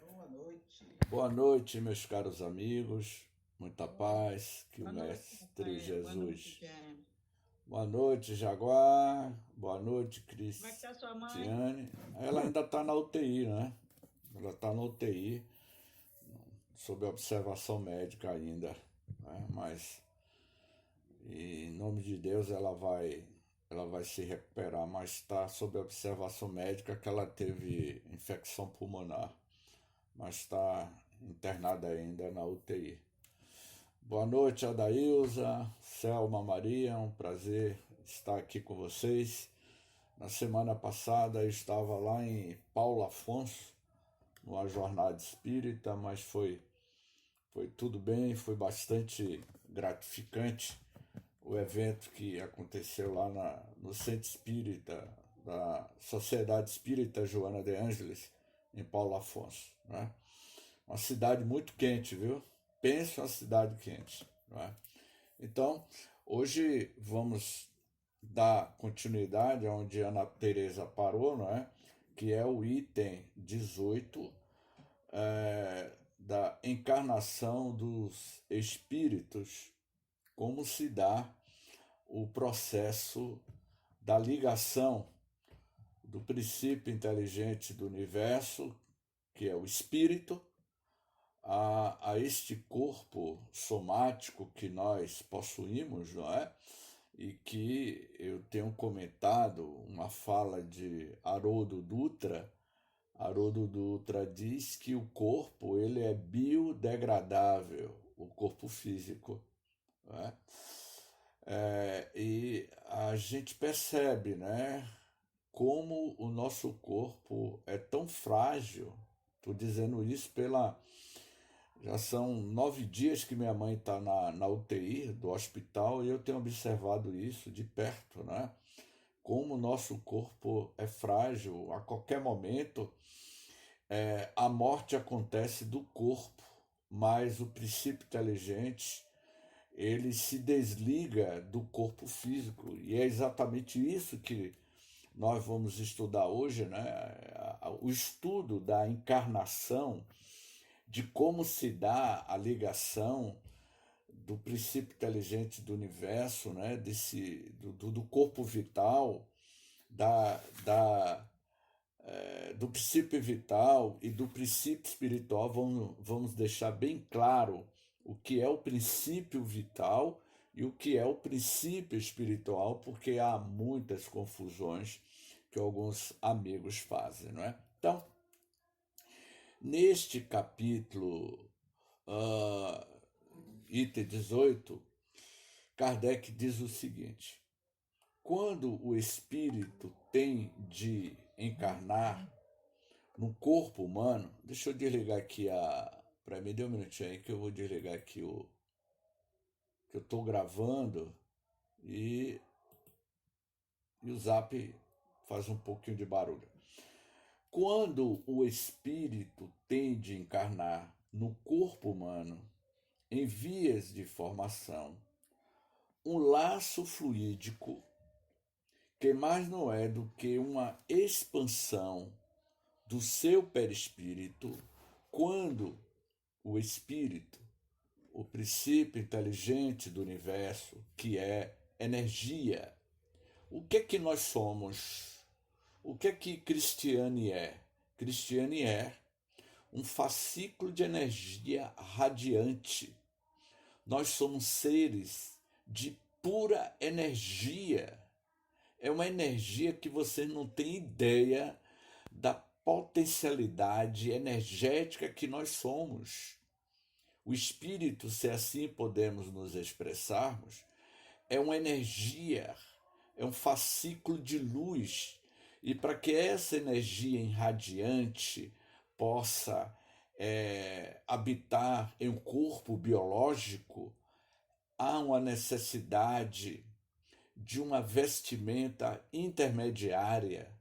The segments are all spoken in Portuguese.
Boa noite. Boa noite, meus caros amigos. Muita Boa, paz, que o boa noite, Mestre Rafael. Boa noite, Jesus. James. Boa noite, Jaguar. Boa noite, Como é que tá sua mãe? Cristiane. Ela ainda está na UTI, né? Ela está na UTI, sob observação médica ainda, né? Mas, em nome de Deus, ela vai se recuperar, mas está sob observação médica que ela teve infecção pulmonar, mas está internada ainda na UTI. Boa noite, Adailza, Selma, Maria, é um prazer estar aqui com vocês. Na semana passada eu estava lá em Paulo Afonso, numa jornada espírita, mas foi tudo bem, foi bastante gratificante o evento que aconteceu lá no Centro Espírita da Sociedade Espírita Joana de Ângeles, em Paulo Afonso. Né? Uma cidade muito quente, viu? Pensa uma cidade quente. Não é? Então, hoje vamos dar continuidade onde a Ana Teresa parou, não é? Que é o item 18 da encarnação dos espíritos, como se dá o processo da ligação do princípio inteligente do universo, que é o espírito, a este corpo somático que nós possuímos, não é? E que eu tenho comentado uma fala de Haroldo Dutra. Haroldo Dutra diz que o corpo ele é biodegradável, o corpo físico. Não é? E a gente percebe, né, como o nosso corpo é tão frágil. Estou dizendo isso pela. Já são 9 dias que minha mãe está na UTI do hospital e eu tenho observado isso de perto, né? Como o nosso corpo é frágil, a qualquer momento a morte acontece do corpo, mas o princípio inteligente ele se desliga do corpo físico e é exatamente isso que nós vamos estudar hoje, né? O estudo da encarnação, de como se dá a ligação do princípio inteligente do universo, né? Do corpo vital, da, da, do princípio vital e do princípio espiritual. Vamos deixar bem claro o que é o princípio vital e o que é o princípio espiritual, porque há muitas confusões que alguns amigos fazem, não é? Então, neste capítulo, uh, item 18, Kardec diz o seguinte: quando o espírito tem de encarnar no corpo humano, deixa eu desligar aqui a. Para mim, dê um minutinho aí que eu vou desligar aqui o. Que eu estou gravando e, e o zap faz um pouquinho de barulho. Quando o espírito tem de encarnar no corpo humano, em vias de formação, um laço fluídico que mais não é do que uma expansão do seu perispírito, quando o espírito, o princípio inteligente do universo, que é energia. O que é que nós somos? O que é que Cristiane é? Cristiane é um fascículo de energia radiante. Nós somos seres de pura energia. É uma energia que você não tem ideia da potencialidade energética que nós somos. O espírito, se assim podemos nos expressarmos, é uma energia, é um fascículo de luz. E para que essa energia irradiante possa habitar em um corpo biológico, há uma necessidade de uma vestimenta intermediária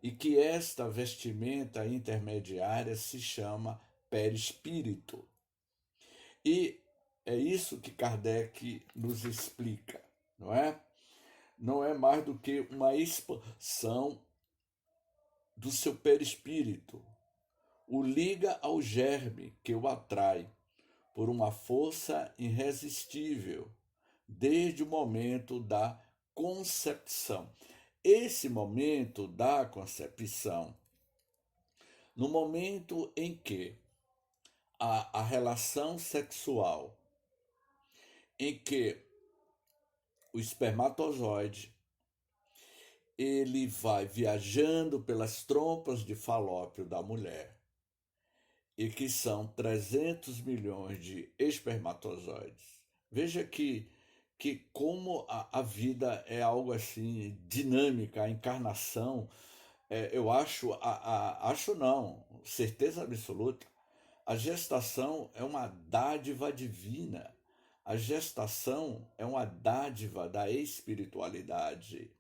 e que esta vestimenta intermediária se chama perispírito. E é isso que Kardec nos explica, não é? Não é mais do que uma expansão do seu perispírito. o liga ao germe que o atrai por uma força irresistível desde o momento da concepção. Esse momento da concepção, no momento em que a relação sexual, em que o espermatozoide ele vai viajando pelas trompas de falópio da mulher, e que são 300 milhões de espermatozoides. Veja que como a vida é algo assim dinâmica, a encarnação, eu acho, acho não, certeza absoluta, a gestação é uma dádiva divina. A gestação é uma dádiva da espiritualidade.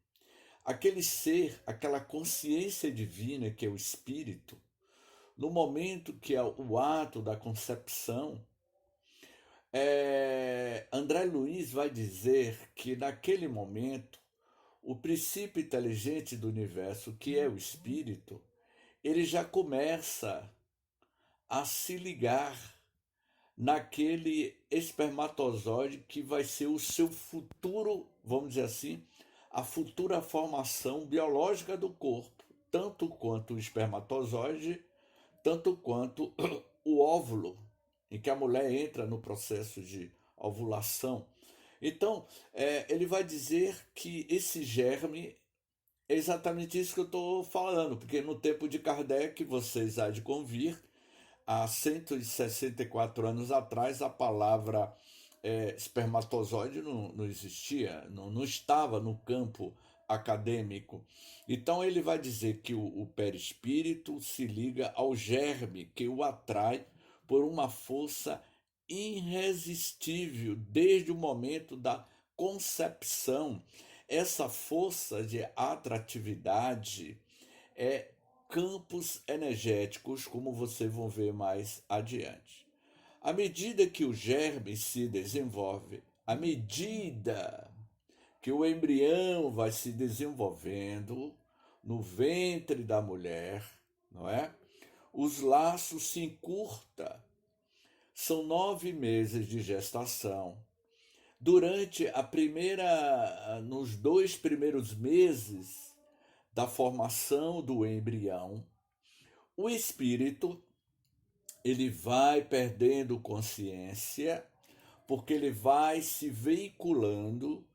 Aquele ser, aquela consciência divina que é o espírito, no momento que é o ato da concepção, André Luiz vai dizer que naquele momento, o princípio inteligente do universo, que é o espírito, ele já começa a se ligar naquele espermatozoide que vai ser o seu futuro, vamos dizer assim, a futura formação biológica do corpo, tanto quanto o espermatozoide, tanto quanto o óvulo, em que a mulher entra no processo de ovulação. Então, ele vai dizer que esse germe é exatamente isso que eu estou falando, porque no tempo de Kardec, vocês há de convir, há 164 anos atrás, a palavra espermatozoide não existia, não estava no campo acadêmico. Então ele vai dizer que o perispírito se liga ao germe que o atrai por uma força irresistível desde o momento da concepção. Essa força de atratividade é campos energéticos, como vocês vão ver mais adiante. À medida que o germe se desenvolve, à medida que o embrião vai se desenvolvendo no ventre da mulher, não é? Os laços se encurtam. São 9 meses de gestação. Durante nos 2 primeiros meses da formação do embrião, o espírito ele vai perdendo consciência, porque ele vai se veiculando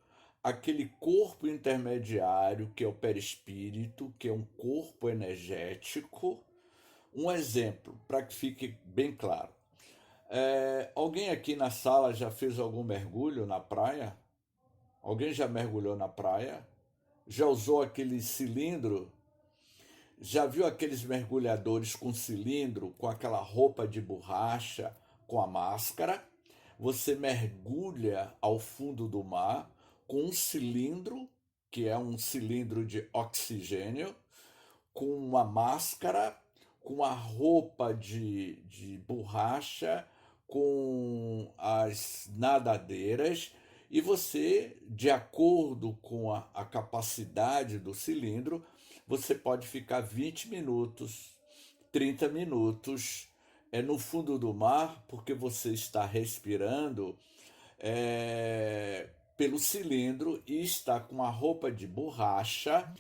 aquele corpo intermediário que é o perispírito, que é um corpo energético. Um exemplo, para que fique bem claro. Alguém aqui na sala já fez algum mergulho na praia? Alguém já mergulhou na praia? Já usou aquele cilindro? Já viu aqueles mergulhadores com cilindro, com aquela roupa de borracha, com a máscara? Você mergulha ao fundo do mar com um cilindro, que é um cilindro de oxigênio, com uma máscara, com a roupa de borracha, com as nadadeiras, e você, de acordo com a capacidade do cilindro, você pode ficar 20 minutos, 30 minutos no fundo do mar, porque você está respirando pelo cilindro e está com a roupa de borracha,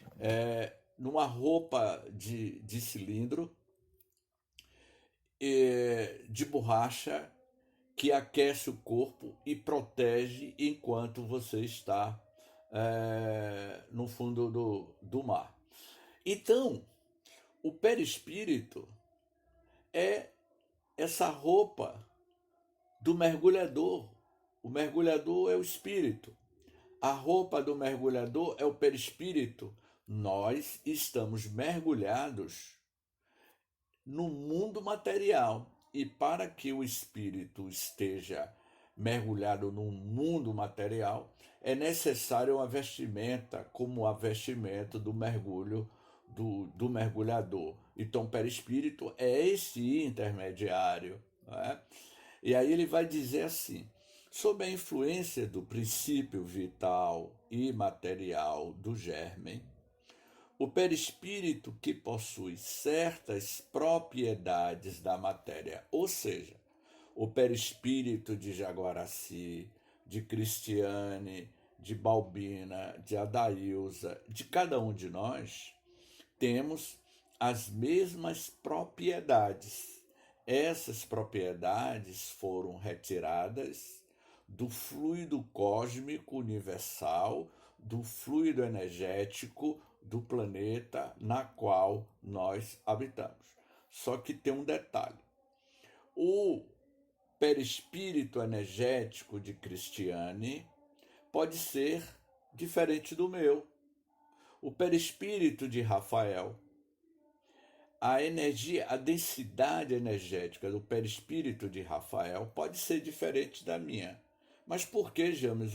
numa roupa de cilindro, de borracha, que aquece o corpo e protege enquanto você está no fundo do mar. Então, o perispírito é essa roupa do mergulhador. O mergulhador é o espírito. A roupa do mergulhador é o perispírito. Nós estamos mergulhados no mundo material. E para que o espírito esteja mergulhado no mundo material, é necessário uma vestimenta, como a vestimenta do mergulho do mergulhador. Então, o perispírito é esse intermediário. Não é? E aí ele vai dizer assim: sob a influência do princípio vital e material do germe, o perispírito que possui certas propriedades da matéria, ou seja, o perispírito de Jaguaraci, de Cristiane, de Balbina, de Adailza, de cada um de nós, temos as mesmas propriedades. Essas propriedades foram retiradas do fluido cósmico universal, do fluido energético do planeta na qual nós habitamos. Só que tem um detalhe. O perispírito energético de Cristiane pode ser diferente do meu. O perispírito de Rafael, a energia, a densidade energética do perispírito de Rafael pode ser diferente da minha. Mas por que, James,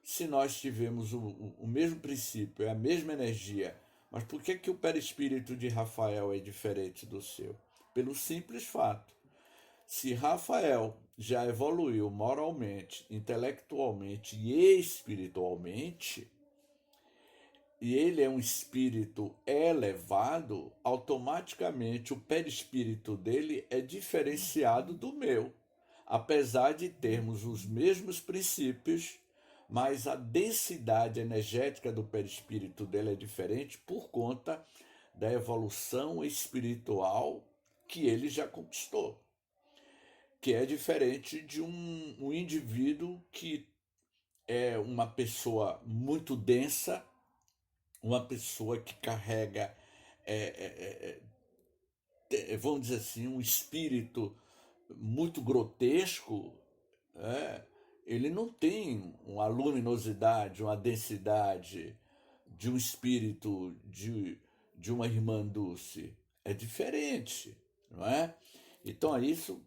se nós tivemos o mesmo princípio, é a mesma energia, mas por que o perispírito de Rafael é diferente do seu? Pelo simples fato, se Rafael já evoluiu moralmente, intelectualmente e espiritualmente, e ele é um espírito elevado, automaticamente o perispírito dele é diferenciado do meu, apesar de termos os mesmos princípios, mas a densidade energética do perispírito dele é diferente por conta da evolução espiritual que ele já conquistou, que é diferente de um indivíduo que é uma pessoa muito densa, uma pessoa que carrega, vamos dizer assim, um espírito muito grotesco, ele não tem uma luminosidade, uma densidade de um espírito de uma irmã Dulce. É diferente, não é? Então, é isso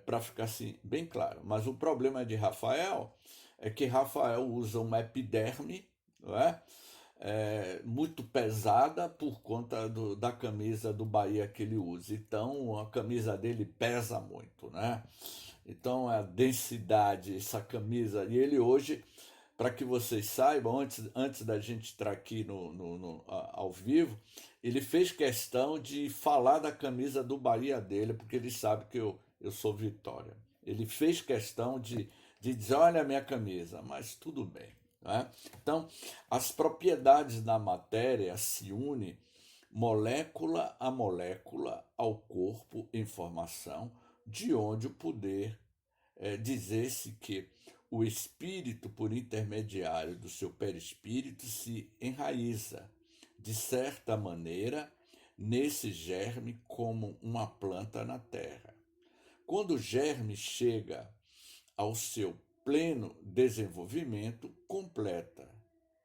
para ficar assim bem claro. Mas o problema de Rafael é que Rafael usa uma epiderme, não é? Muito pesada por conta da camisa do Bahia que ele usa. Então, a camisa dele pesa muito, né? Então, a densidade, essa camisa. E ele hoje, para que vocês saibam, antes da gente estar aqui ao vivo, ele fez questão de falar da camisa do Bahia dele, porque ele sabe que eu sou Vitória. Ele fez questão de dizer, olha a minha camisa, mas tudo bem. Né? Então, as propriedades da matéria se unem molécula a molécula ao corpo em formação, de onde o poder dizer-se que o espírito, por intermediário do seu perispírito, se enraiza, de certa maneira, nesse germe como uma planta na terra. Quando o germe chega ao seu pleno desenvolvimento, completa.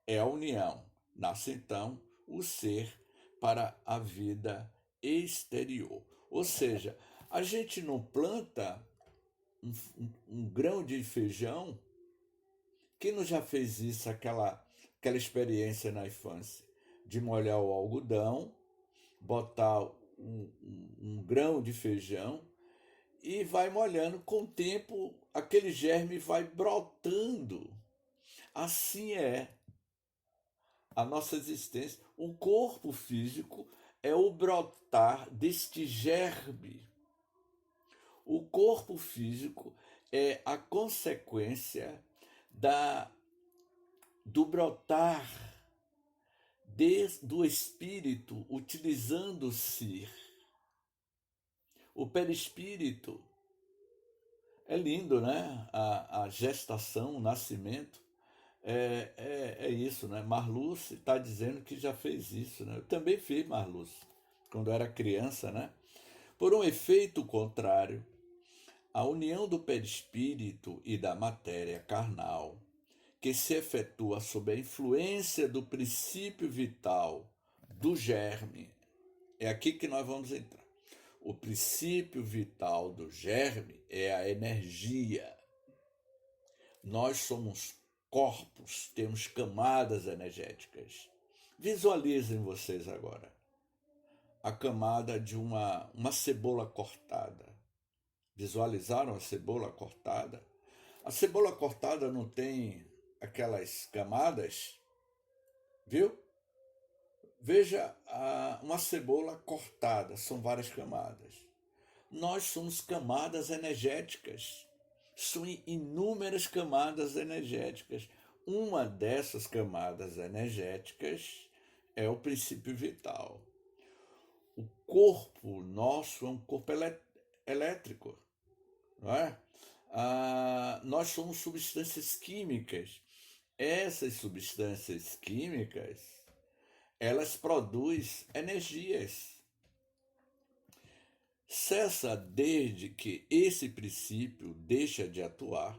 É a união. Nasce então o ser para a vida exterior. Ou seja, a gente não planta um grão de feijão. Quem não já fez isso, aquela experiência na infância? De molhar o algodão, botar um grão de feijão e vai molhando. Com o tempo, aquele germe vai brotando. Assim é a nossa existência. O corpo físico é o brotar deste germe. O corpo físico é a consequência do brotar do espírito, utilizando-se. O perispírito é lindo, né? A gestação, o nascimento, é isso, né? Marluce está dizendo que já fez isso, né? Eu também fiz Marluce, quando era criança, né? Por um efeito contrário, a união do perispírito e da matéria carnal, que se efetua sob a influência do princípio vital do germe, é aqui que nós vamos entrar. O princípio vital do germe é a energia. Nós somos corpos, temos camadas energéticas. Visualizem vocês agora a camada de uma cebola cortada. Visualizaram a cebola cortada? A cebola cortada não tem aquelas camadas, viu? Veja uma cebola cortada, são várias camadas. Nós somos camadas energéticas. São inúmeras camadas energéticas. Uma dessas camadas energéticas é o princípio vital. O corpo nosso é um corpo elétrico, não é? Nós somos substâncias químicas. Essas substâncias químicas, elas produzem energias. Cessa desde que esse princípio deixa de atuar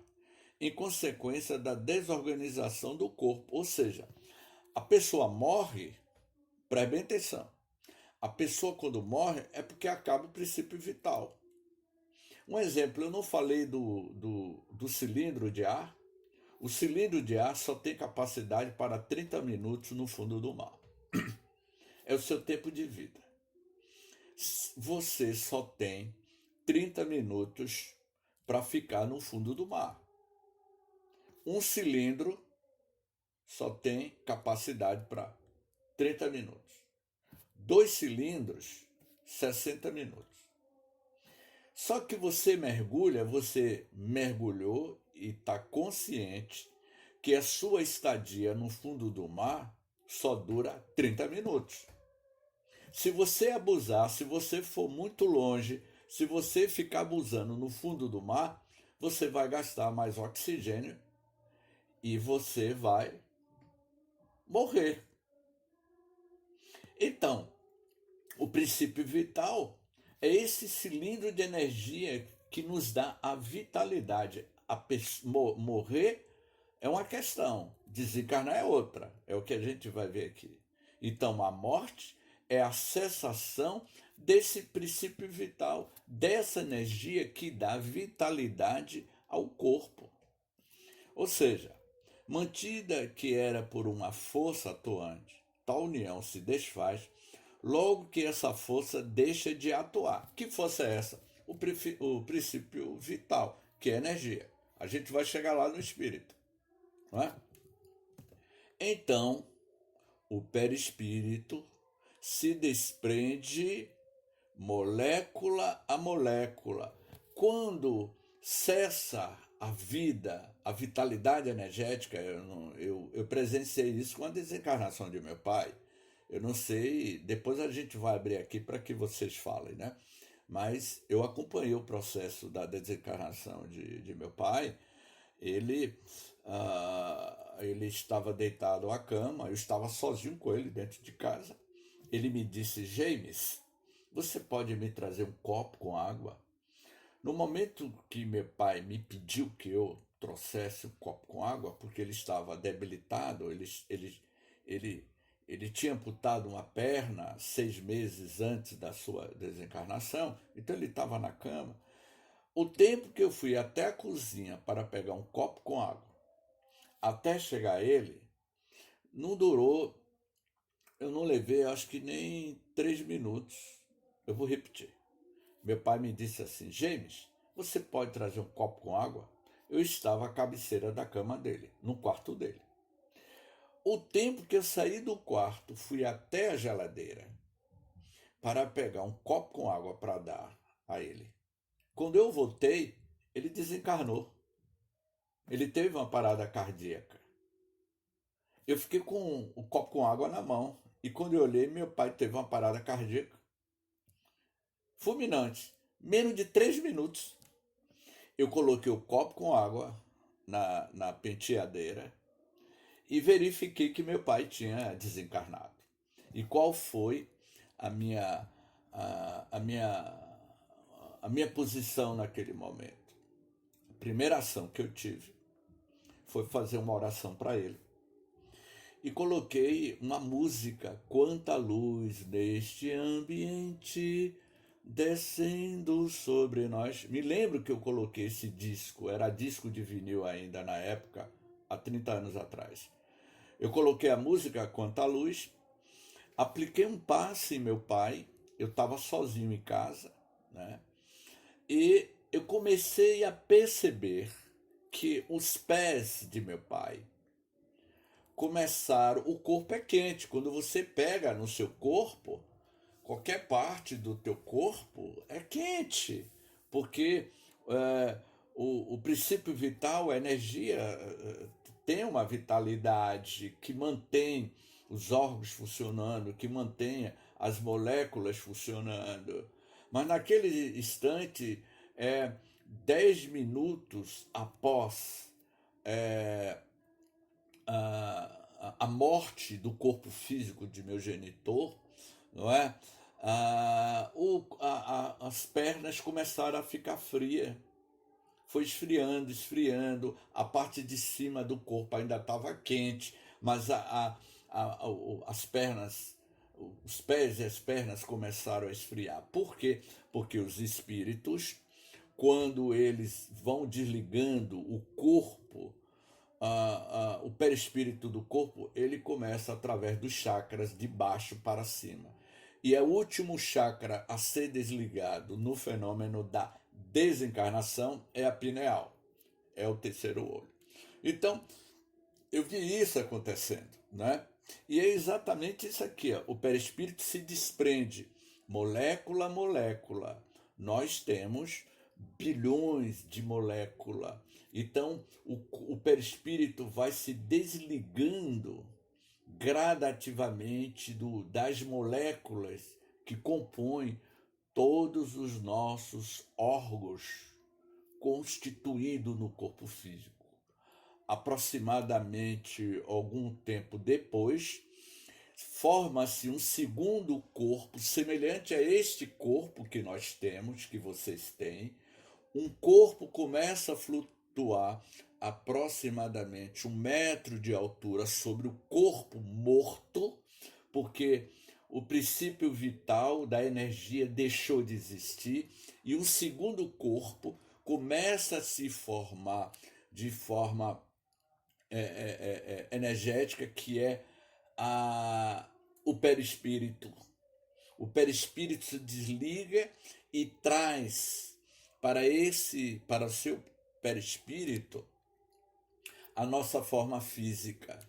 em consequência da desorganização do corpo. Ou seja, a pessoa morre, preste bem atenção, a pessoa quando morre é porque acaba o princípio vital. Um exemplo, eu não falei do cilindro de ar. O cilindro de ar só tem capacidade para 30 minutos no fundo do mar. É o seu tempo de vida. Você só tem 30 minutos para ficar no fundo do mar. Um cilindro só tem capacidade para 30 minutos. 2 cilindros, 60 minutos. Só que você mergulhou e está consciente que a sua estadia no fundo do mar só dura 30 minutos. Se você abusar, se você for muito longe, se você ficar abusando no fundo do mar, você vai gastar mais oxigênio e você vai morrer. Então, o princípio vital é esse cilindro de energia que nos dá a vitalidade. Morrer é uma questão, desencarnar é outra, é o que a gente vai ver aqui. Então, a morte é a cessação desse princípio vital, dessa energia que dá vitalidade ao corpo. Ou seja, mantida que era por uma força atuante, tal união se desfaz, logo que essa força deixa de atuar. Que força é essa? O princípio vital, que é energia. A gente vai chegar lá no espírito, não é? Então, o perispírito se desprende molécula a molécula. Quando cessa a vida, a vitalidade energética, eu presenciei isso com a desencarnação de meu pai. Eu não sei, depois a gente vai abrir aqui para que vocês falem, né? Mas eu acompanhei o processo da desencarnação de meu pai. Ele, ele estava deitado à cama, eu estava sozinho com ele dentro de casa. Ele me disse: James, você pode me trazer um copo com água? No momento que meu pai me pediu que eu trouxesse um copo com água, porque ele estava debilitado, ele tinha amputado uma perna 6 meses antes da sua desencarnação, então ele estava na cama. O tempo que eu fui até a cozinha para pegar um copo com água, até chegar a ele, não durou, eu não levei acho que nem 3 minutos. Eu vou repetir. Meu pai me disse assim: James, você pode trazer um copo com água? Eu estava à cabeceira da cama dele, no quarto dele. O tempo que eu saí do quarto, fui até a geladeira para pegar um copo com água para dar a ele. Quando eu voltei, ele desencarnou. Ele teve uma parada cardíaca. Eu fiquei com o copo com água na mão. E quando eu olhei, meu pai teve uma parada cardíaca. Fulminante. Menos de 3 minutos. Eu coloquei o copo com água na penteadeira e verifiquei que meu pai tinha desencarnado. E qual foi a minha, a minha, a minha posição naquele momento? A primeira ação que eu tive foi fazer uma oração para ele. E coloquei uma música, quanta luz neste ambiente descendo sobre nós. Me lembro que eu coloquei esse disco, era disco de vinil ainda na época, há 30 anos atrás. Eu coloquei a música Quanta Luz, apliquei um passe em meu pai, eu estava sozinho em casa, né? E eu comecei a perceber que os pés de meu pai começaram. O corpo é quente. Quando você pega no seu corpo, qualquer parte do teu corpo é quente, porque é, o princípio vital, a energia, tem uma vitalidade que mantém os órgãos funcionando, que mantém as moléculas funcionando. Mas naquele instante, 10 minutos após é, a morte do corpo físico de meu genitor, não é? As pernas começaram a ficar frias. Foi esfriando, esfriando. A parte de cima do corpo ainda estava quente, mas as pernas, os pés e as pernas começaram a esfriar. Por quê? Porque os espíritos, quando eles vão desligando o corpo, o perispírito do corpo, ele começa através dos chakras de baixo para cima. E é o último chakra a ser desligado no fenômeno da desencarnação é a pineal, é o terceiro olho. Então, eu vi isso acontecendo, né? E é exatamente isso aqui, ó. O perispírito se desprende molécula a molécula. Nós temos bilhões de moléculas. Então, o perispírito vai se desligando gradativamente das moléculas que compõem todos os nossos órgãos constituídos no corpo físico. Aproximadamente algum tempo depois, forma-se um segundo corpo semelhante a este corpo que nós temos, que vocês têm. Um corpo começa a flutuar aproximadamente 1 metro de altura sobre o corpo morto, porque o princípio vital da energia deixou de existir e um segundo corpo começa a se formar de forma energética, que é o perispírito. O perispírito se desliga e traz para o seu perispírito a nossa forma física.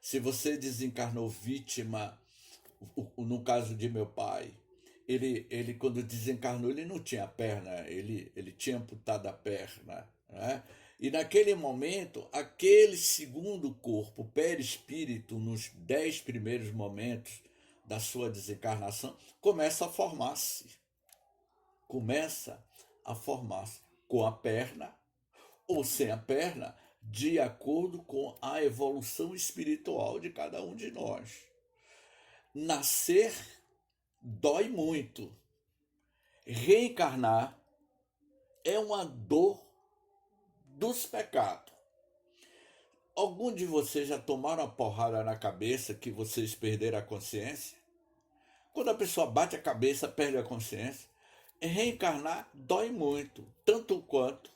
Se você desencarnou vítima, no caso de meu pai, ele quando desencarnou, ele não tinha perna, ele tinha amputado a perna, né? E naquele momento, aquele segundo corpo, perispírito, nos 10 primeiros momentos da sua desencarnação, começa a formar-se. Começa a formar-se com a perna ou sem a perna, de acordo com a evolução espiritual de cada um de nós. Nascer dói muito. Reencarnar é uma dor dos pecados. Algum de vocês já tomaram uma porrada na cabeça que vocês perderam a consciência? Quando a pessoa bate a cabeça, perde a consciência. Reencarnar dói muito, tanto quanto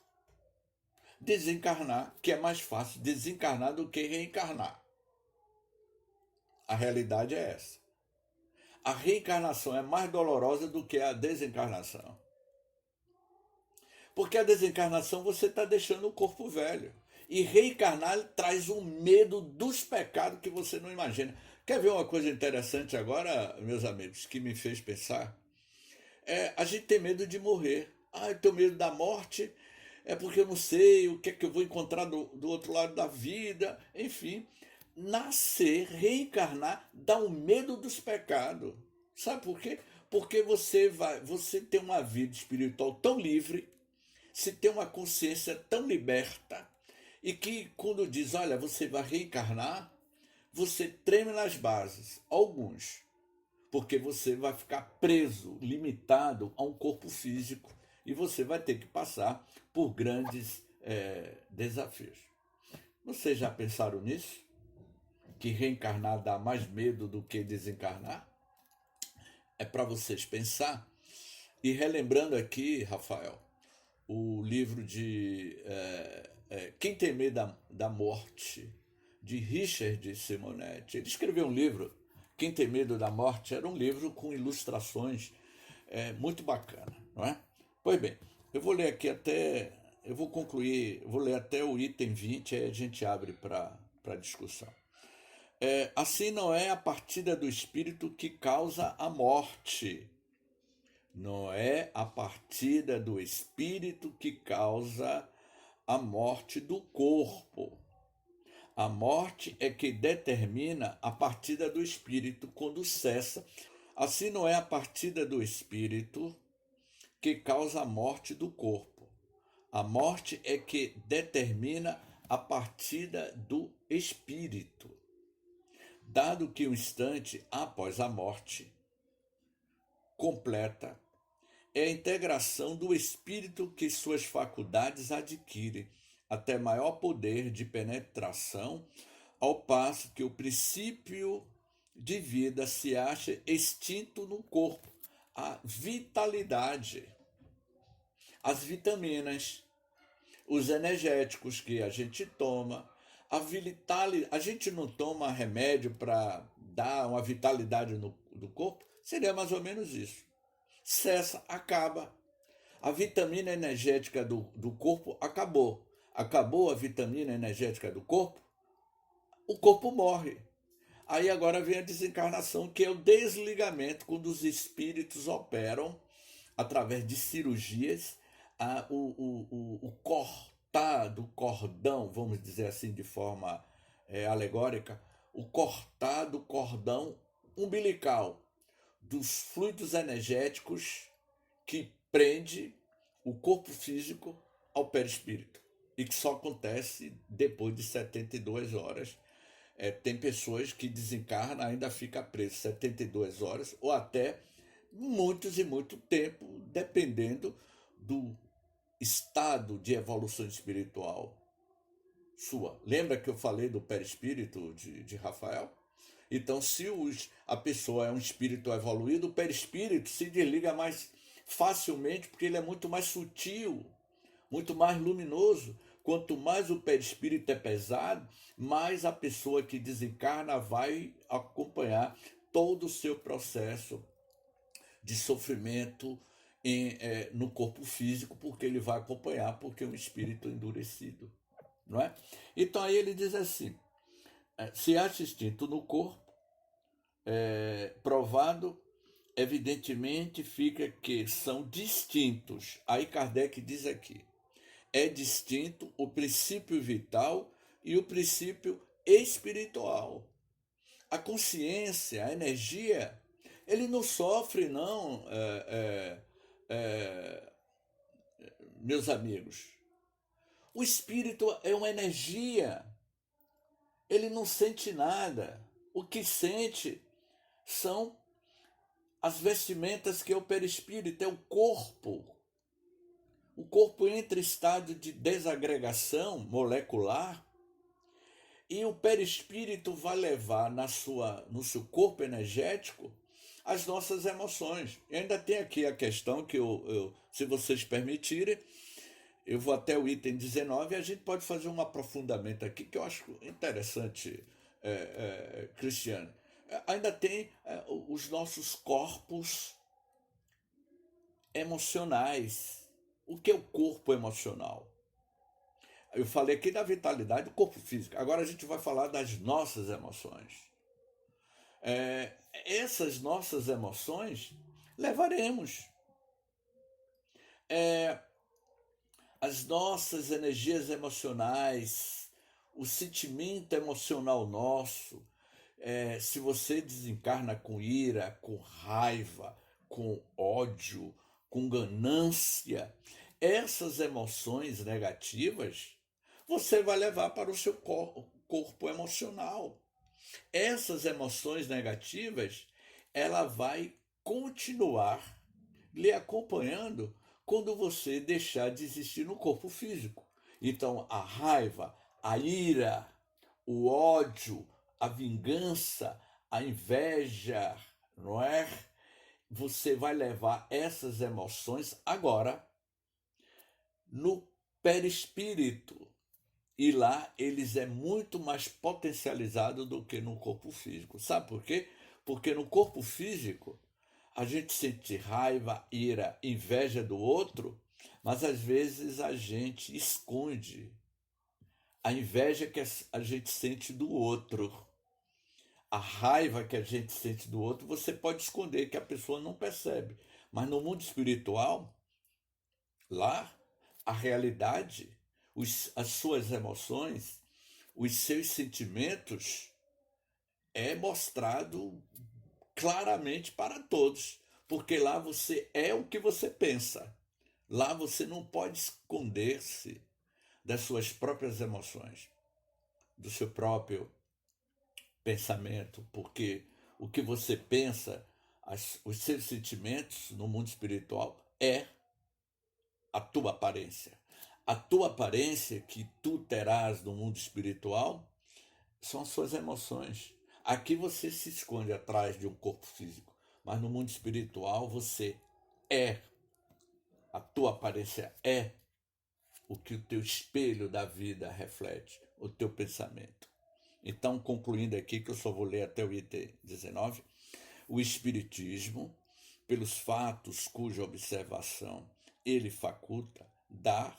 desencarnar, que é mais fácil desencarnar do que reencarnar. A realidade é essa. A reencarnação é mais dolorosa do que a desencarnação. Porque a desencarnação você está deixando o corpo velho. E reencarnar traz um medo dos pecados que você não imagina. Quer ver uma coisa interessante agora, meus amigos, que me fez pensar? A gente tem medo de morrer. Eu tenho medo da morte, é porque eu não sei o que é que eu vou encontrar do outro lado da vida. Enfim, nascer, reencarnar, dá um medo dos pecados. Sabe por quê? Porque você tem uma vida espiritual tão livre, se tem uma consciência tão liberta, e que quando diz, olha, você vai reencarnar, você treme nas bases, alguns, porque você vai ficar preso, limitado a um corpo físico, e você vai ter que passar por grandes desafios. Vocês já pensaram nisso? Que reencarnar dá mais medo do que desencarnar? É para vocês pensar. E relembrando aqui, Rafael, o livro de Quem Tem Medo da Morte, de Richard Simonetti. Ele escreveu um livro, Quem Tem Medo da Morte, era um livro com ilustrações muito bacana, não é? Pois bem, eu vou ler aqui eu vou concluir, vou ler até o item 20, aí a gente abre para discussão. Assim não é a partida do espírito que causa a morte. Não é a partida do espírito que causa a morte do corpo. A morte é que determina a partida do espírito quando cessa. Assim não é a partida do espírito que causa a morte do corpo. A morte é que determina a partida do espírito. Dado que o instante após a morte completa é a integração do espírito que suas faculdades adquirem até maior poder de penetração, ao passo que o princípio de vida se acha extinto no corpo. A vitalidade, as vitaminas, os energéticos que a gente toma, a gente não toma remédio para dar uma vitalidade no corpo? Seria mais ou menos isso. Cessa, acaba. A vitamina energética do corpo acabou. Acabou a vitamina energética do corpo, o corpo morre. Aí agora vem a desencarnação, que é o desligamento, quando os espíritos operam através de cirurgias, o cortar do cordão, vamos dizer assim de forma alegórica, o cortar do cordão umbilical, dos fluidos energéticos que prende o corpo físico ao perispírito, e que só acontece depois de 72 horas. Tem pessoas que desencarnam, ainda fica preso 72 horas ou até muitos e muito tempo, dependendo do estado de evolução espiritual sua. Lembra que eu falei do perispírito de Rafael? Então, se a pessoa é um espírito evoluído, o perispírito se desliga mais facilmente, porque ele é muito mais sutil, muito mais luminoso. Quanto mais o perispírito é pesado, mais a pessoa que desencarna vai acompanhar todo o seu processo de sofrimento no corpo físico, porque ele vai acompanhar, porque é um espírito endurecido, não é? Então aí ele diz assim, se acha extinto no corpo, provado, evidentemente fica que são distintos. Aí Kardec diz aqui, é distinto o princípio vital e o princípio espiritual. A consciência, a energia, ele não sofre, não, meus amigos. O espírito é uma energia, ele não sente nada. O que sente são as vestimentas, que é o perispírito, é o corpo. O corpo entra em estado de desagregação molecular, e o perispírito vai levar no seu corpo energético as nossas emoções. E ainda tem aqui a questão que se vocês permitirem, eu vou até o item 19 e a gente pode fazer um aprofundamento aqui que eu acho interessante, Cristiane. Ainda tem os nossos corpos emocionais. O que é o corpo emocional? Eu falei aqui da vitalidade do corpo físico. Agora a gente vai falar das nossas emoções. Essas nossas emoções levaremos. As nossas energias emocionais, o sentimento emocional nosso, se você desencarna com ira, com raiva, com ódio, com ganância, essas emoções negativas você vai levar para o seu corpo emocional. Essas emoções negativas, ela vai continuar lhe acompanhando quando você deixar de existir no corpo físico. Então, a raiva, a ira, o ódio, a vingança, a inveja, não é? Você vai levar essas emoções agora no perispírito. E lá eles é muito mais potencializado do que no corpo físico. Sabe por quê? Porque no corpo físico a gente sente raiva, ira, inveja do outro, mas às vezes a gente esconde a inveja que a gente sente do outro. A raiva que a gente sente do outro, você pode esconder, que a pessoa não percebe. Mas no mundo espiritual, lá, a realidade, as suas emoções, os seus sentimentos é mostrado claramente para todos, porque lá você é o que você pensa. Lá você não pode esconder-se das suas próprias emoções, do seu próprio pensamento, porque o que você pensa, os seus sentimentos no mundo espiritual é a tua aparência. A tua aparência que tu terás no mundo espiritual são as suas emoções. Aqui você se esconde atrás de um corpo físico, mas no mundo espiritual você é, a tua aparência é o que o teu espelho da vida reflete, o teu pensamento. Então, concluindo aqui, que eu só vou ler até o item 19, o Espiritismo, pelos fatos cuja observação ele faculta, dá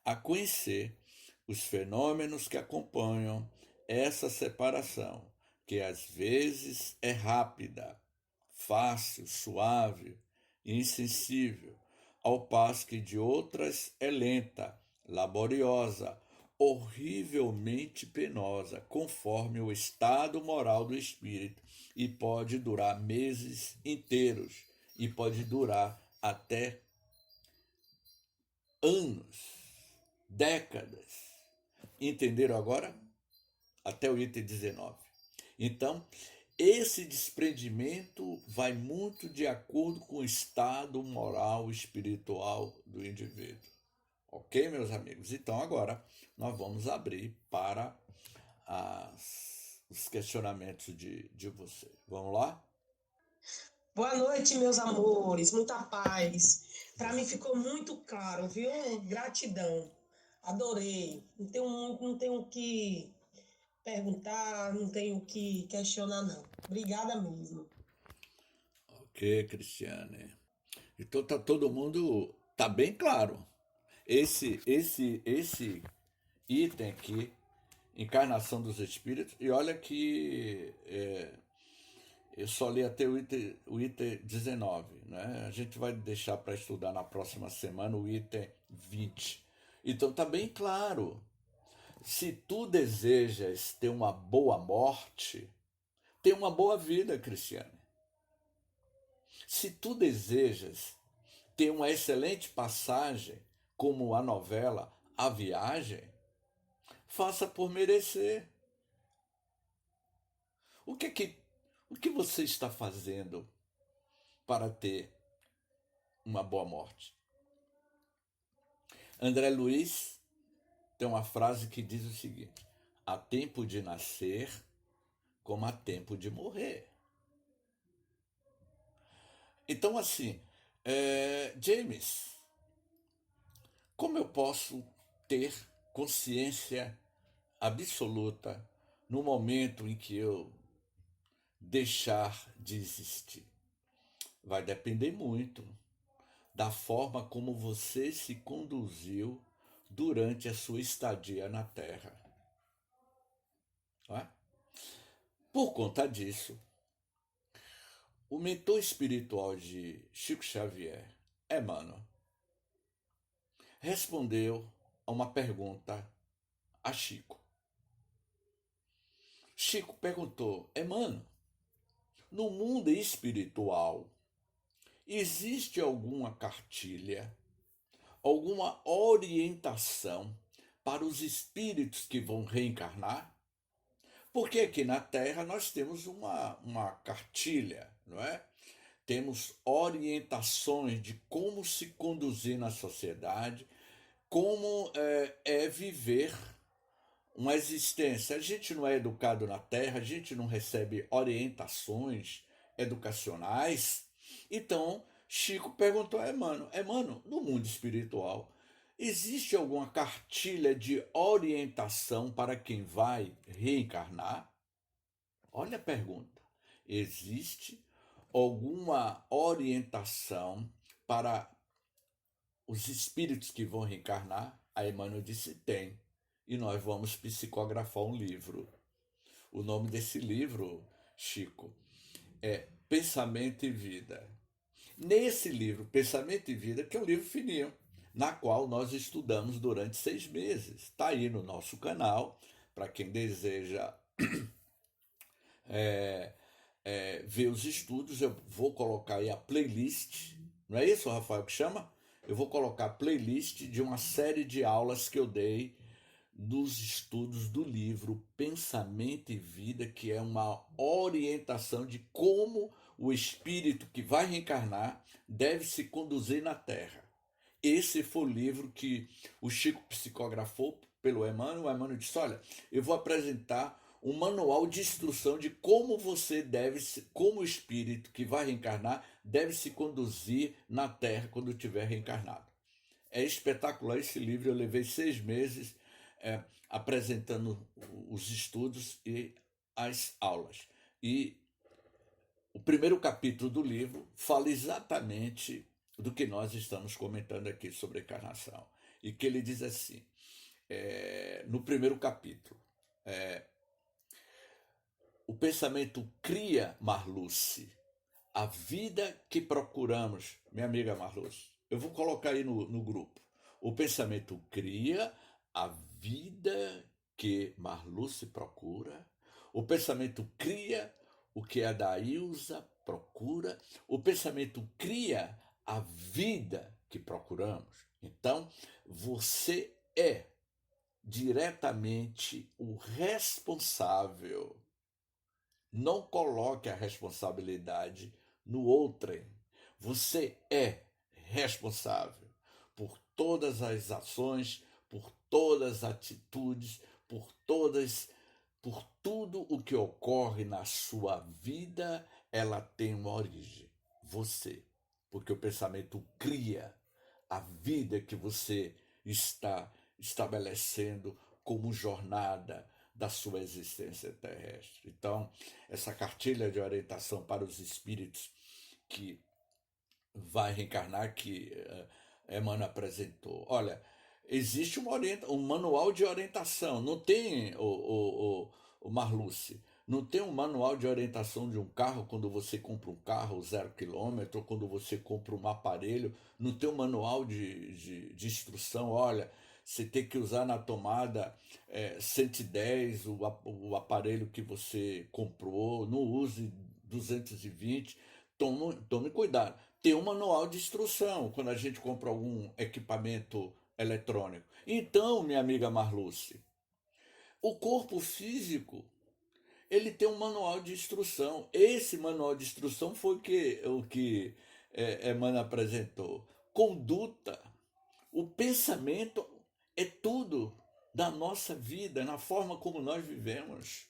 a conhecer os fenômenos que acompanham essa separação, que às vezes é rápida, fácil, suave e insensível, ao passo que de outras é lenta, laboriosa, horrivelmente penosa, conforme o estado moral do espírito, e pode durar meses inteiros, e pode durar até anos, décadas. Entenderam agora? Até o item 19. Então, esse desprendimento vai muito de acordo com o estado moral e espiritual do indivíduo. Ok, meus amigos? Então, agora nós vamos abrir para os questionamentos de você. Vamos lá? Boa noite, meus amores, muita paz. Para mim ficou muito claro, viu? Gratidão. Adorei. Não tenho o que perguntar, não tenho o que questionar, não. Obrigada mesmo. Ok, Cristiane. Então tá todo mundo, tá bem claro. Esse item aqui, encarnação dos espíritos, e olha que eu só li até o item 19, né? A gente vai deixar para estudar na próxima semana o item 20. Então tá bem claro. Se tu desejas ter uma boa morte, ter uma boa vida, Cristiane. Se tu desejas ter uma excelente passagem, como a novela A Viagem, faça por merecer. O que que, o que você está fazendo para ter uma boa morte? André Luiz tem uma frase que diz o seguinte: há tempo de nascer como há tempo de morrer. Então, assim, James, como eu posso ter consciência absoluta no momento em que eu deixar de existir? Vai depender muito da forma como você se conduziu durante a sua estadia na Terra. Não é? Por conta disso, o mentor espiritual de Chico Xavier, Emmanuel, respondeu a uma pergunta a Chico. Chico perguntou: Emmanuel, no mundo espiritual, existe alguma cartilha, alguma orientação para os espíritos que vão reencarnar? Porque aqui na Terra nós temos uma cartilha, não é? Temos orientações de como se conduzir na sociedade, como é viver uma existência. A gente não é educado na Terra, a gente não recebe orientações educacionais. Então, Chico perguntou a Emmanuel: Emmanuel, no mundo espiritual, existe alguma cartilha de orientação para quem vai reencarnar? Olha a pergunta. Existe alguma orientação para os espíritos que vão reencarnar? A Emmanuel disse: tem. E nós vamos psicografar um livro. O nome desse livro Chico, é Pensamento e Vida. Nesse livro, Pensamento e Vida, que é um livro fininho, na qual nós estudamos durante 6 meses. Está aí no nosso canal, para quem deseja ver os estudos. Eu vou colocar aí a playlist, não é isso, Rafael, que chama? Eu vou colocar a playlist de uma série de aulas que eu dei dos estudos do livro Pensamento e Vida, que é uma orientação de como o espírito que vai reencarnar deve se conduzir na Terra. Esse foi o livro que o Chico psicografou pelo Emmanuel. O Emmanuel disse: olha, eu vou apresentar um manual de instrução de como você deve, como o espírito que vai reencarnar deve se conduzir na Terra quando estiver reencarnado. É espetacular esse livro. Eu levei 6 meses apresentando os estudos e as aulas. E o primeiro capítulo do livro fala exatamente do que nós estamos comentando aqui sobre a encarnação. E que ele diz assim, no primeiro capítulo, o pensamento cria, Marluce, a vida que procuramos. Minha amiga Marluce, eu vou colocar aí no grupo. O pensamento cria a vida que Marluce procura. O pensamento cria o que a Daílza procura. O pensamento cria a vida que procuramos. Então, você é diretamente o responsável. Não coloque a responsabilidade no outrem. Você é responsável por todas as ações, por todas as atitudes, por tudo o que ocorre na sua vida. Ela tem uma origem, você. Porque o pensamento cria a vida que você está estabelecendo como jornada da sua existência terrestre. Então, essa cartilha de orientação para os espíritos que vai reencarnar, que Emmanuel apresentou. Olha, existe um manual de orientação. Não tem, o Marluce, não tem um manual de orientação de um carro quando você compra um carro 0 km, ou quando você compra um aparelho. Não tem um manual de instrução. Olha, você tem que usar na tomada 110 o aparelho que você comprou, não use 220. Tome cuidado. Tem um manual de instrução quando a gente compra algum equipamento eletrônico. Então, minha amiga Marluce, o corpo físico, ele tem um manual de instrução. Esse manual de instrução foi o que Emmanuel apresentou. Conduta. O pensamento é tudo da nossa vida, na forma como nós vivemos.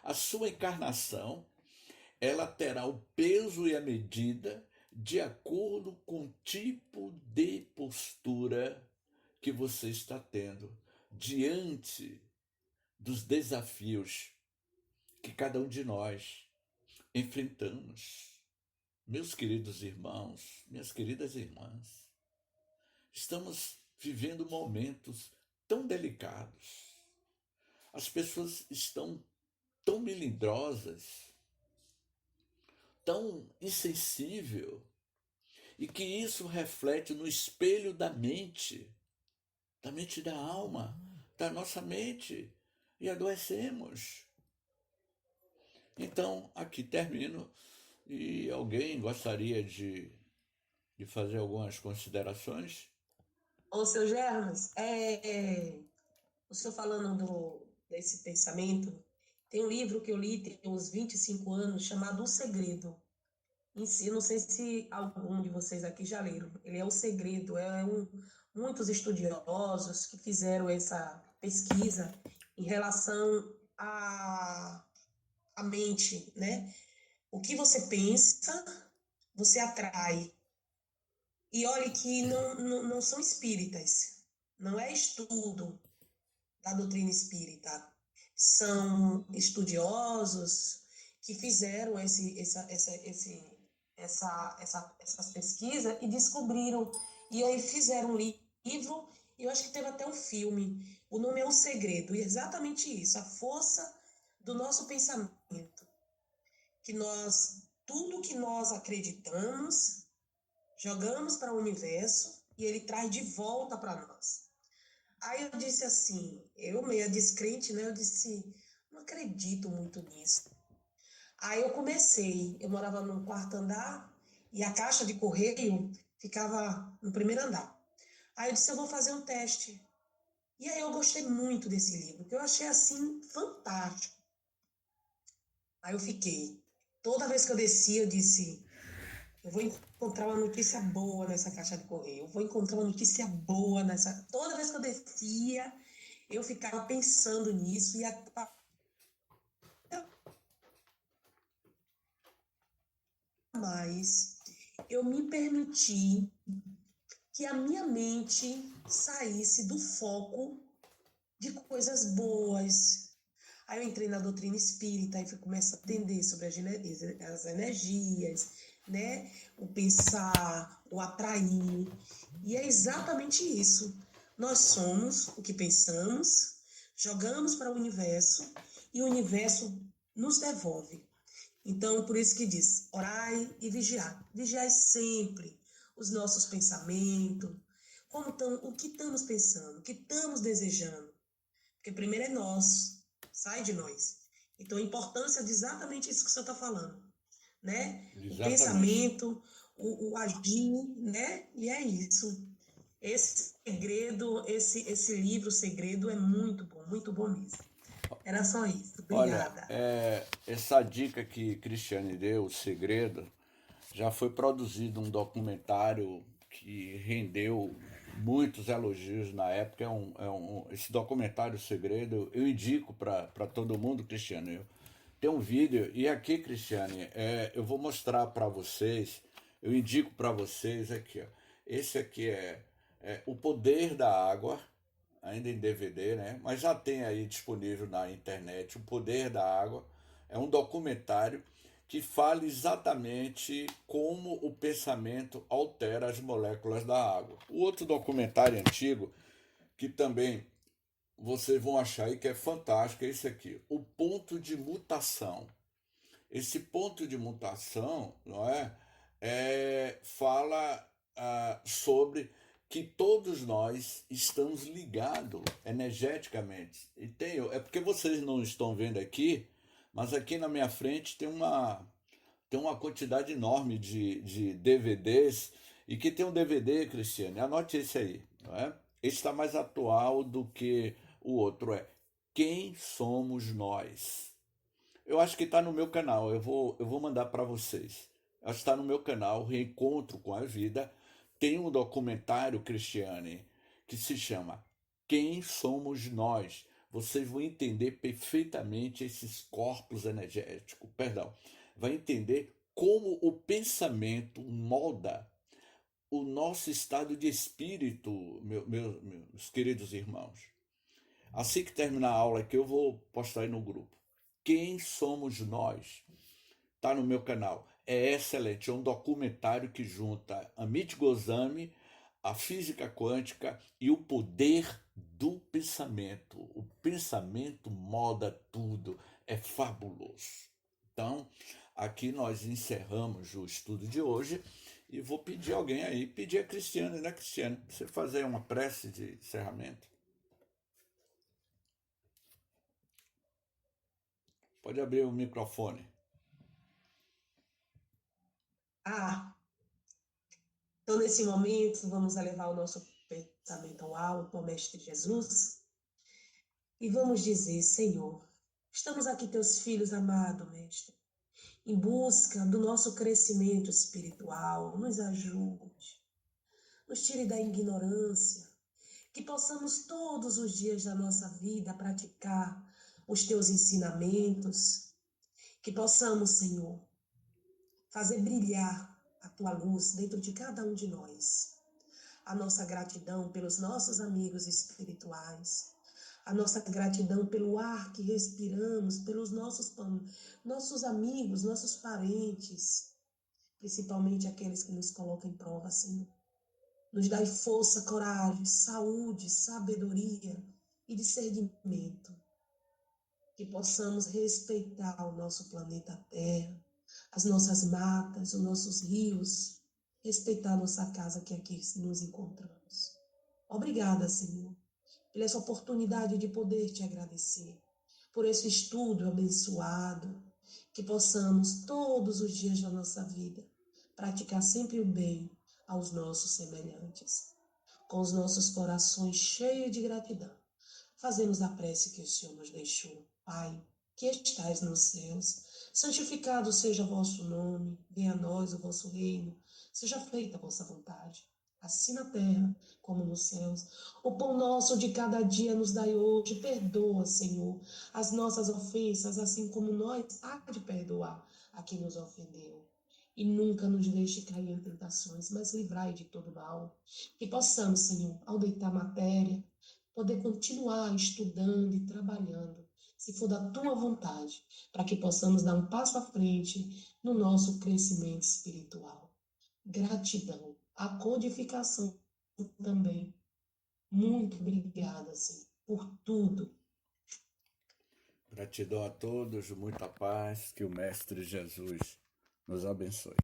A sua encarnação, ela terá o peso e a medida de acordo com o tipo de postura que você está tendo diante dos desafios que cada um de nós enfrentamos. Meus queridos irmãos, minhas queridas irmãs, estamos vivendo momentos tão delicados. As pessoas estão tão melindrosas, tão insensível, e que isso reflete no espelho da mente da alma, da nossa mente, e adoecemos. Então, aqui termino, e alguém gostaria de fazer algumas considerações? Ô, seu Germas, o senhor falando desse pensamento, tem um livro que eu li tem uns 25 anos, chamado O Segredo. Não sei se algum de vocês aqui já leram. Ele é O Segredo. Muitos estudiosos que fizeram essa pesquisa em relação à mente, né? O que você pensa, você atrai. E olhe que não são espíritas. Não é estudo da doutrina espírita. São estudiosos que fizeram essas pesquisas e descobriram. E aí fizeram um livro, e eu acho que teve até um filme. O nome é O Segredo, e é exatamente isso, a força do nosso pensamento. que tudo que nós acreditamos, jogamos para o universo e ele traz de volta para nós. Aí eu disse assim, eu meio descrente, né? Eu disse, não acredito muito nisso. Aí eu morava no quarto andar e a caixa de correio ficava no primeiro andar. Aí eu disse, eu vou fazer um teste. E aí eu gostei muito desse livro, que eu achei assim fantástico. Aí eu fiquei. Toda vez que eu descia, eu disse, eu vou encontrar uma notícia boa nessa caixa de correio. Eu vou encontrar uma notícia boa nessa. Toda vez que eu descia, eu ficava pensando nisso e mais eu me permiti que a minha mente saísse do foco de coisas boas. Aí eu entrei na doutrina espírita e começo a entender sobre as energias, né? O pensar, o atrair. E é exatamente isso. Nós somos o que pensamos, jogamos para o universo e o universo nos devolve. Então, por isso que diz, orai e vigiai. Vigiai sempre os nossos pensamentos, o que estamos pensando, o que estamos desejando. Porque primeiro é nosso, sai de nós. Então, a importância de exatamente isso que o senhor está falando, né? O Exatamente. pensamento, o agir, né? E é isso. Esse segredo, esse livro, Segredo, é muito bom mesmo. Era só isso. Olha, Obrigada. essa dica que Cristiane deu, o segredo, já foi produzido um documentário que rendeu muitos elogios na época. Esse documentário, o Segredo, eu indico para todo mundo, Cristiane. Tem um vídeo, e aqui, Cristiane, eu vou mostrar para vocês, eu indico para vocês aqui, ó. Esse aqui é O Poder da Água, ainda em DVD, né? Mas já tem aí disponível na internet. O Poder da Água é um documentário que fala exatamente como o pensamento altera as moléculas da água. O outro documentário antigo, que também vocês vão achar aí que é fantástico, é esse aqui, O Ponto de Mutação. Esse ponto de mutação, não é, fala sobre que todos nós estamos ligados energeticamente. É porque vocês não estão vendo aqui, mas aqui na minha frente tem uma quantidade enorme de DVDs, e que tem um DVD, Cristiane, anote esse aí, não é? Esse está mais atual do que o outro, Quem Somos Nós? Eu acho que está no meu canal, eu vou mandar para vocês. Acho que está no meu canal, Reencontro com a Vida. Tem um documentário, Cristiane, que se chama Quem Somos Nós? Vocês vão entender perfeitamente esses corpos energéticos, perdão, vai entender como o pensamento molda o nosso estado de espírito, meus queridos irmãos. Assim que terminar a aula aqui, eu vou postar aí no grupo. Quem somos nós? Está no meu canal. É excelente, é um documentário que junta Amit Goswami, a física quântica e o poder do pensamento. O pensamento molda tudo, é fabuloso. Então, aqui nós encerramos o estudo de hoje e vou pedir alguém aí, pedir a Cristiane, né, Cristiane, para você fazer uma prece de encerramento. Pode abrir o microfone. Então, nesse momento, vamos elevar o nosso pensamento ao alto, ao Mestre Jesus, e vamos dizer, Senhor, estamos aqui, teus filhos amados, Mestre, em busca do nosso crescimento espiritual. Nos ajude, nos tire da ignorância, que possamos todos os dias da nossa vida praticar os teus ensinamentos, que possamos, Senhor, fazer brilhar a tua luz dentro de cada um de nós. A nossa gratidão pelos nossos amigos espirituais, a nossa gratidão pelo ar que respiramos, pelos nossos amigos, nossos parentes, principalmente aqueles que nos colocam em prova, Senhor. Nos dai força, coragem, saúde, sabedoria e discernimento, que possamos respeitar o nosso planeta Terra, as nossas matas, os nossos rios, respeitar a nossa casa que aqui nos encontramos. Obrigada, Senhor, por essa oportunidade de poder te agradecer, por esse estudo abençoado, que possamos todos os dias da nossa vida praticar sempre o bem aos nossos semelhantes. Com os nossos corações cheios de gratidão, fazemos a prece que o Senhor nos deixou. Pai, que estais nos céus, santificado seja o vosso nome, venha a nós o vosso reino, seja feita a vossa vontade, assim na terra como nos céus. O pão nosso de cada dia nos dai hoje, perdoa, Senhor, as nossas ofensas, assim como nós há de perdoar a quem nos ofendeu. E nunca nos deixe cair em tentações, mas livrai de todo mal. Que possamos, Senhor, ao deitar matéria, poder continuar estudando e trabalhando, se for da tua vontade, para que possamos dar um passo à frente no nosso crescimento espiritual. Gratidão, a codificação também. Muito obrigada, Senhor, por tudo. Gratidão a todos, muita paz, que o Mestre Jesus nos abençoe.